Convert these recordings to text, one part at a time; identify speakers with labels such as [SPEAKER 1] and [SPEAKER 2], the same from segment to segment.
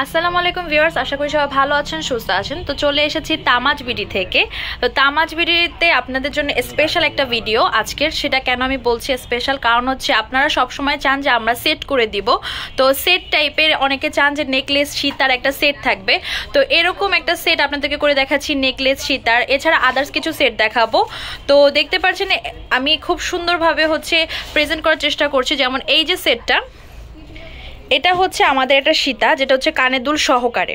[SPEAKER 1] আসসালামু আলাইকুম ভিউয়ার্স, আশা করি সবাই ভালো আছেন, সুস্থ আছেন। তো চলে এসেছি তামাজ বিডি থেকে। তো তামাজ বিডিতে আপনাদের জন্য স্পেশাল একটা ভিডিও আজকের। সেটা কেন আমি বলছি স্পেশাল, কারণ হচ্ছে আপনারা সবসময় চান যে আমরা সেট করে দিব। তো সেট টাইপের অনেকে চান যে নেকলেস সীতার একটা সেট থাকবে। তো এরকম একটা সেট আপনাদেরকে করে দেখাচ্ছি, নেকলেস সীতার। এছাড়া আদার্স কিছু সেট দেখাবো। তো দেখতে পাচ্ছেন আমি খুব সুন্দরভাবে হচ্ছে প্রেজেন্ট করার চেষ্টা করছি। যেমন এই যে সেটটা, এটা হচ্ছে আমাদের একটা সীতা, যেটা হচ্ছে কানের দুল সহকারে,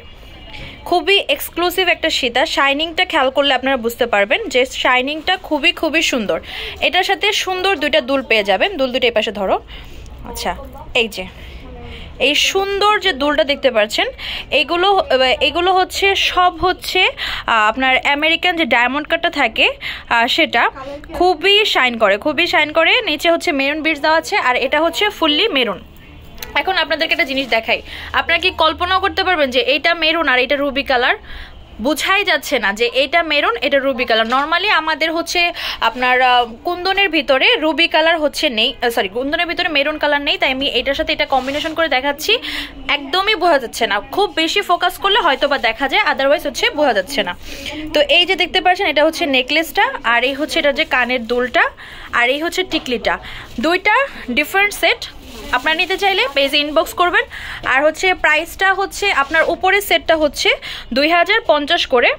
[SPEAKER 1] খুবই এক্সক্লুসিভ একটা সীতা। শাইনিংটা খেয়াল করলে আপনারা বুঝতে পারবেন যে শাইনিংটা খুবই সুন্দর। এটার সাথে সুন্দর দুইটা দুল পেয়ে যাবেন। দুল দুটো এই পাশে ধরো। আচ্ছা, এই যে এই সুন্দর যে দুলটা দেখতে পাচ্ছেন, এগুলো হচ্ছে সব হচ্ছে আপনার আমেরিকান যে ডায়মন্ড কাটটা থাকে সেটা খুবই শাইন করে। নিচে হচ্ছে মেরুন বিটস দেওয়া আছে, আর এটা হচ্ছে ফুললি মেরুন। এখন আপনাদেরকে একটা জিনিস দেখাই, আপনারা কি কল্পনাও করতে পারবেন যে এইটা মেরুন আর এটা রুবি কালার? বুঝাই যাচ্ছে না যে এটা মেরুন এটা রুবি কালার। নর্মালি আমাদের হচ্ছে আপনার কুন্দনের ভিতরে রুবি কালার হচ্ছে নেই, সরি কুন্দনের ভিতরে মেরুন কালার নেই, তাই আমি এটার সাথে এটা কম্বিনেশন করে দেখাচ্ছি। একদমই বোঝা যাচ্ছে না, খুব বেশি ফোকাস করলে হয়তো বা দেখা যায়, আদারওয়াইজ হচ্ছে বোঝা যাচ্ছে না। তো এই যে দেখতে পাচ্ছেন, এটা হচ্ছে নেকলেসটা, আর এই হচ্ছে এটা যে কানের দুলটা, আর এই হচ্ছে টিকলিটা। দুইটা ডিফারেন্ট সেট। আপনারা নিতে চাইলে পেজে ইনবক্স করবেন। আর হচ্ছে প্রাইসটা হচ্ছে আপনার উপরের সেটটা হচ্ছে 2050 করে,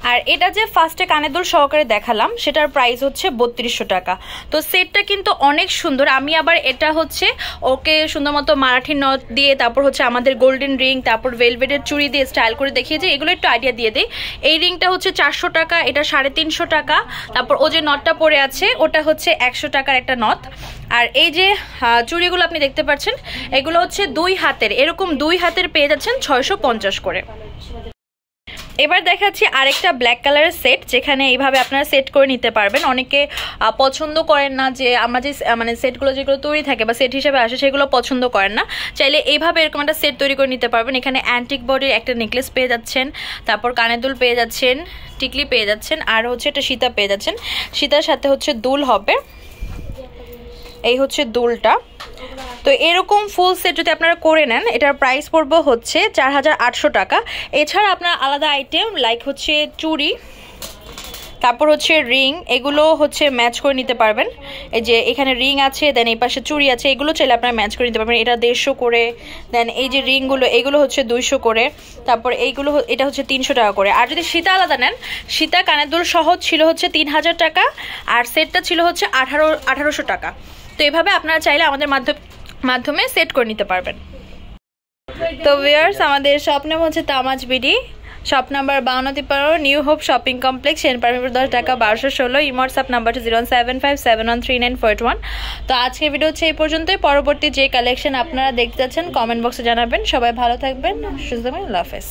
[SPEAKER 1] আর এটা যে ফার্স্টে কানের দুল সহকারে দেখালাম সেটার প্রাইস হচ্ছে 3200 টাকা। তো সেটটা কিন্তু অনেক সুন্দর। আমি আবার এটা হচ্ছে ওকে সুন্দর মতো মারাঠি নথ দিয়ে, তারপর হচ্ছে আমাদের গোল্ডেন রিং, তারপর ভেলভেটের চুড়ি দিয়ে স্টাইল করে দেখিয়েছি। এগুলো একটু আইডিয়া দিয়ে দিই। এই রিংটা হচ্ছে 400 টাকা, এটা 350 টাকা। তারপর ও যে নথটা পরে আছে ওটা হচ্ছে 100 টাকার একটা নথ। আর এই যে চুড়িগুলো আপনি দেখতে পাচ্ছেন, এগুলো হচ্ছে 2 হাতের, এরকম 2 হাতের পেয়ে যাচ্ছেন 650 করে। এবার দেখাচ্ছি আরেকটা ব্ল্যাক কালারের সেট, যেখানে এইভাবে আপনারা সেট করে নিতে পারবেন। অনেকে পছন্দ করেন না যে আমরা যে মানে সেটগুলো যেগুলো তৈরি থাকে বা সেট হিসেবে আসে সেগুলো পছন্দ করেন না, চাইলে এইভাবে এরকম একটা সেট তৈরি করে নিতে পারবেন। এখানে অ্যান্টিক বডির একটা নেকলেস পেয়ে যাচ্ছেন, তারপর কানের দুল পেয়ে যাচ্ছেন, টিকলি পেয়ে যাচ্ছেন, আর হচ্ছে একটা সীতা পেয়ে যাচ্ছেন। সীতার সাথে হচ্ছে দুল হবে, এই হচ্ছে দুলটা। তো এরকম ফুল সেট যদি আপনারা করে নেন, এটার প্রাইস পড়বে হচ্ছে 4800 টাকা। এছাড়া আপনার আলাদা আইটেম লাইক হচ্ছে চুড়ি, তারপর হচ্ছে রিং, এগুলো হচ্ছে ম্যাচ করে নিতে পারবেন। এই যে এখানে রিং আছে, দেন এই পাশে চুড়ি আছে, এগুলো চাইলে আপনারা ম্যাচ করে নিতে পারবেন। এটা 150 করে। দেন এই যে রিংগুলো, এগুলো হচ্ছে 200 করে। তারপর এইগুলো, এটা হচ্ছে 300 টাকা করে। আর যদি সীতা আলাদা নেন, সীতা কানের দুল সহ ছিল হচ্ছে 3000 টাকা, আর সেটটা ছিল হচ্ছে 1800 টাকা। তো এইভাবে আপনারা চাইলে আমাদের মাধ্যমে সেট করে নিতে পারবেন। তো ভিউয়ার্স, আমাদের শপ নাম হচ্ছে Tamaj BD, shop number 5253, new hope shopping complex, সেনপারমিপুর 10, ঢাকা 1216। IMO WhatsApp number 075713141। তো আজকের ভিডিও হচ্ছে এই পর্যন্তই। পরবর্তী যে কালেকশন আপনারা দেখতে যাচ্ছেন কমেন্ট বক্সে জানাবেন। সবাই ভালো থাকবেন, সুস্থ থাকবেন, আল্লাহ হাফেজ।